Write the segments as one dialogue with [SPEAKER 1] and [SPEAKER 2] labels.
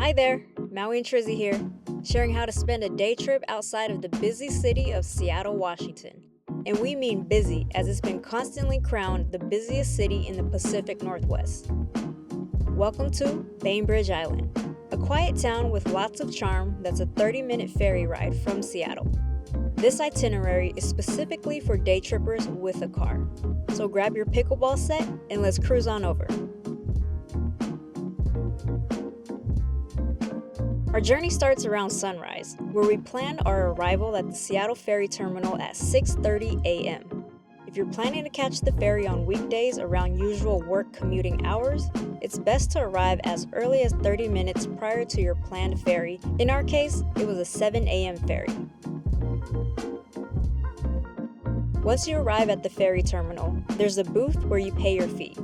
[SPEAKER 1] Hi there, Maui and Trizzy here, sharing how to spend a day trip outside of the busy city of Seattle, Washington. And we mean busy, as it's been constantly crowned the busiest city in the Pacific Northwest. Welcome to Bainbridge Island, a quiet town with lots of charm that's a 30-minute ferry ride from Seattle. This itinerary is specifically for day trippers with a car. So grab your pickleball set and let's cruise on over. Our journey starts around sunrise, where we plan our arrival at the Seattle Ferry Terminal at 6:30 a.m. If you're planning to catch the ferry on weekdays around usual work commuting hours, it's best to arrive as early as 30 minutes prior to your planned ferry. In our case, it was a 7 a.m. ferry. Once you arrive at the ferry terminal, there's a booth where you pay your fee.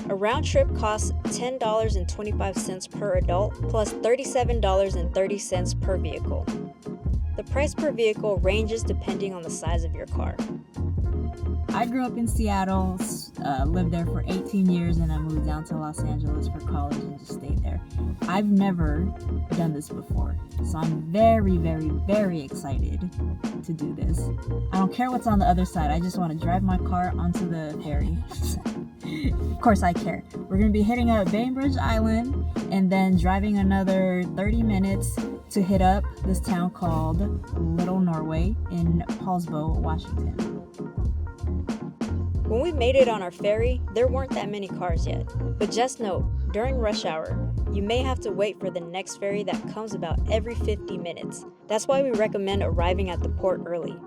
[SPEAKER 1] A round trip costs $10.25 per adult plus $37.30 per vehicle. The price per vehicle ranges depending on the size of your car.
[SPEAKER 2] I grew up in Seattle, lived there for 18 years, and I moved down to Los Angeles for college and just stayed there. I've never done this before, so I'm very, very, very excited to do this. I don't care what's on the other side. I just want to drive my car onto the ferry. Of course I care. We're going to be hitting up Bainbridge Island and then driving another 30 minutes to hit up this town called Little Norway in Poulsbo, Washington.
[SPEAKER 1] When we made it on our ferry, there weren't that many cars yet. But just note, during rush hour, you may have to wait for the next ferry that comes about every 50 minutes. That's why we recommend arriving at the port early.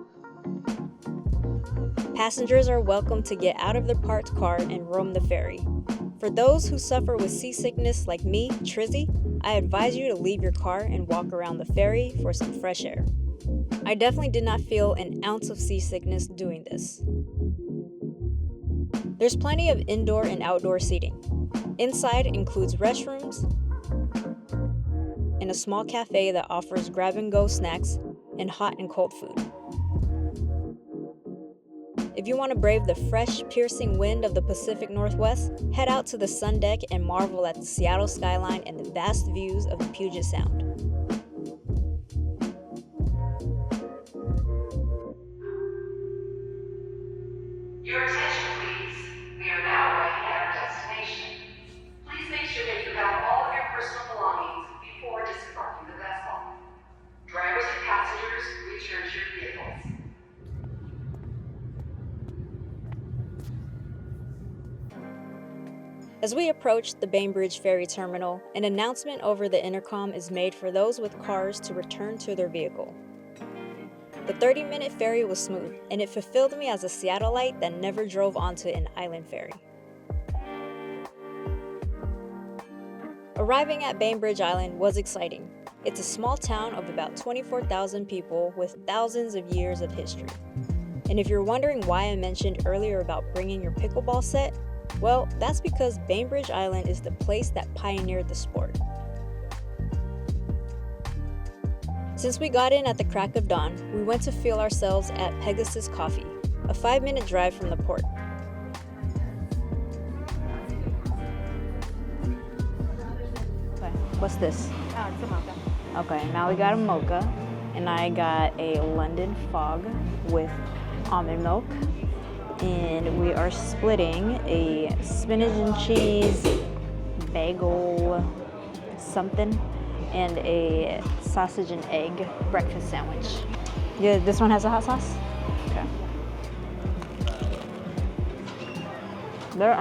[SPEAKER 1] Passengers are welcome to get out of their parked car and roam the ferry. For those who suffer with seasickness like me, Trizzy, I advise you to leave your car and walk around the ferry for some fresh air. I definitely did not feel an ounce of seasickness doing this. There's plenty of indoor and outdoor seating. Inside includes restrooms and a small cafe that offers grab-and-go snacks and hot and cold food. If you want to brave the fresh, piercing wind of the Pacific Northwest, head out to the sun deck and marvel at the Seattle skyline and the vast views of the Puget Sound.
[SPEAKER 3] Your attention, please. We are now arriving at our destination. Please make sure that you have all of your personal belongings before disembarking the vessel. Drivers and passengers, return to your vehicles.
[SPEAKER 1] As we approach the Bainbridge Ferry Terminal, an announcement over the intercom is made for those with cars to return to their vehicle. The 30-minute ferry was smooth, and it fulfilled me as a Seattleite that never drove onto an island ferry. Arriving at Bainbridge Island was exciting. It's a small town of about 24,000 people with thousands of years of history. And if you're wondering why I mentioned earlier about bringing your pickleball set, well, that's because Bainbridge Island is the place that pioneered the sport. Since we got in at the crack of dawn, we went to feel ourselves at Pegasus Coffee, a 5-minute drive from the port. Okay, what's this?
[SPEAKER 4] It's a mocha.
[SPEAKER 1] Okay, now we got a mocha, and I got a London Fog with almond milk. And we are splitting a spinach and cheese bagel something and a sausage and egg breakfast sandwich. Yeah, this one has a hot sauce? Okay. Their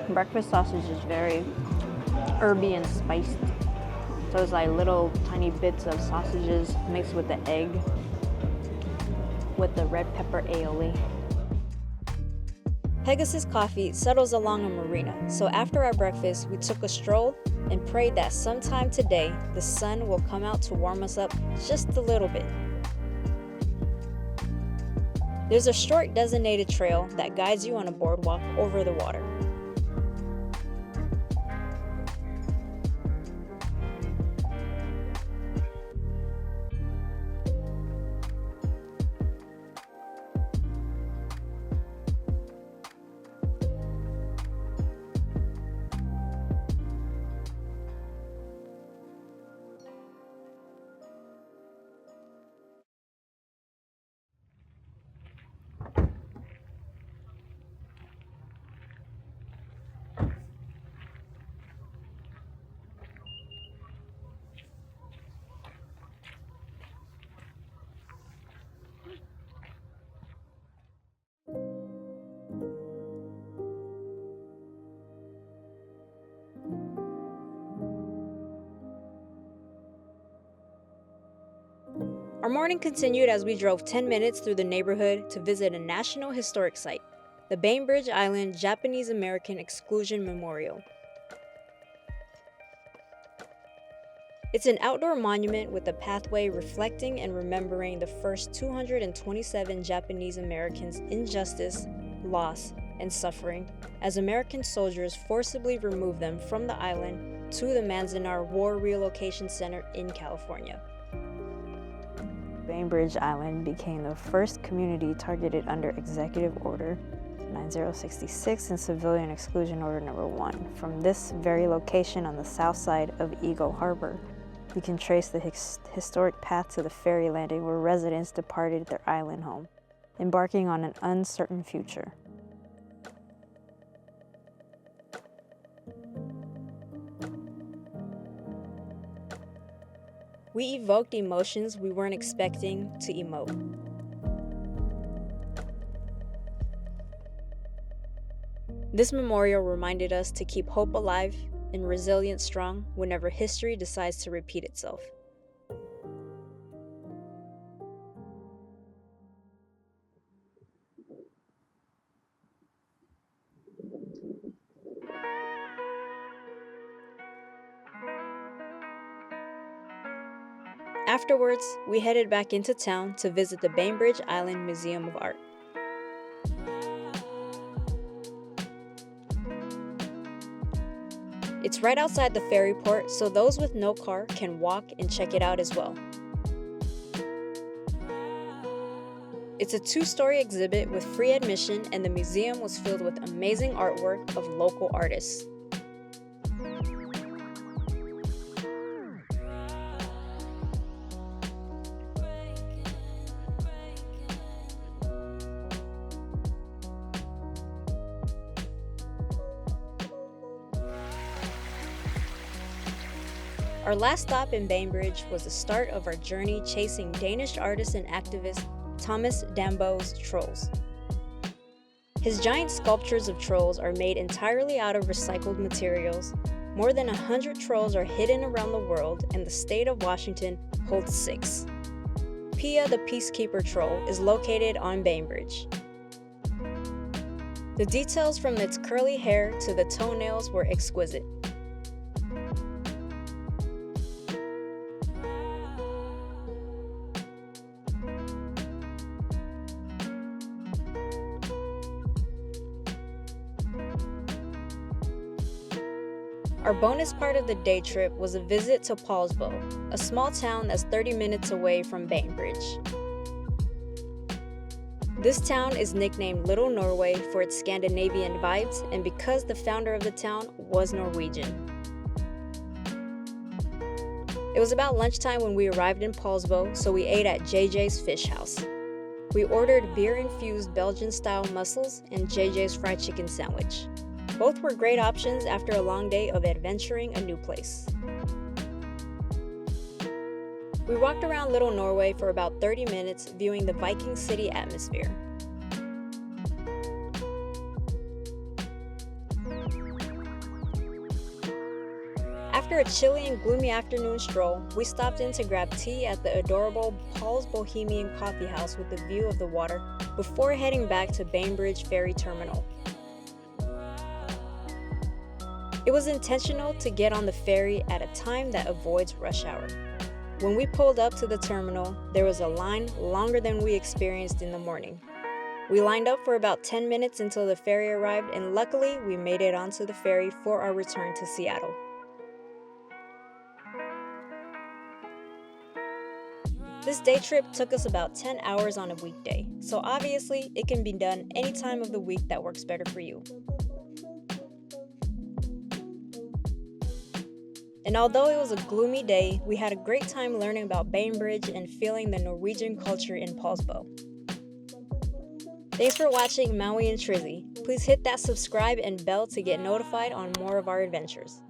[SPEAKER 1] breakfast sausage is very herby and spiced. So it's like little tiny bits of sausages mixed with the egg with the red pepper aioli. Pegasus Coffee settles along a marina, so after our breakfast, we took a stroll and prayed that sometime today the sun will come out to warm us up just a little bit. There's a short designated trail that guides you on a boardwalk over the water. Our morning continued as we drove 10 minutes through the neighborhood to visit a National Historic Site, the Bainbridge Island Japanese American Exclusion Memorial. It's an outdoor monument with a pathway reflecting and remembering the first 227 Japanese Americans' injustice, loss, and suffering as American soldiers forcibly removed them from the island to the Manzanar War Relocation Center in California. Bainbridge Island became the first community targeted under Executive Order 9066 and Civilian Exclusion Order No. 1. From this very location on the south side of Eagle Harbor, we can trace the historic path to the ferry landing where residents departed their island home, embarking on an uncertain future. We evoked emotions we weren't expecting to emote. This memorial reminded us to keep hope alive and resilience strong whenever history decides to repeat itself. Afterwards, we headed back into town to visit the Bainbridge Island Museum of Art. It's right outside the ferry port, so those with no car can walk and check it out as well. It's a 2-story exhibit with free admission, and the museum was filled with amazing artwork of local artists. Our last stop in Bainbridge was the start of our journey chasing Danish artist and activist Thomas Dambo's trolls. His giant sculptures of trolls are made entirely out of recycled materials. More than 100 trolls are hidden around the world, and the state of Washington holds 6. Pia the Peacekeeper troll is located on Bainbridge. The details from its curly hair to the toenails were exquisite. Our bonus part of the day trip was a visit to Poulsbo, a small town that's 30 minutes away from Bainbridge. This town is nicknamed Little Norway for its Scandinavian vibes and because the founder of the town was Norwegian. It was about lunchtime when we arrived in Poulsbo, so we ate at JJ's Fish House. We ordered beer-infused Belgian-style mussels and JJ's fried chicken sandwich. Both were great options after a long day of adventuring a new place. We walked around Little Norway for about 30 minutes, viewing the Viking city atmosphere. After a chilly and gloomy afternoon stroll, we stopped in to grab tea at the adorable Paul's Bohemian Coffee House with a view of the water before heading back to Bainbridge Ferry Terminal. It was intentional to get on the ferry at a time that avoids rush hour. When we pulled up to the terminal, there was a line longer than we experienced in the morning. We lined up for about 10 minutes until the ferry arrived, and luckily we made it onto the ferry for our return to Seattle. This day trip took us about 10 hours on a weekday, so obviously it can be done any time of the week that works better for you. And although it was a gloomy day, we had a great time learning about Bainbridge and feeling the Norwegian culture in Poulsbo. Thanks for watching Maui and Trizzy. Please hit that subscribe and bell to get notified on more of our adventures.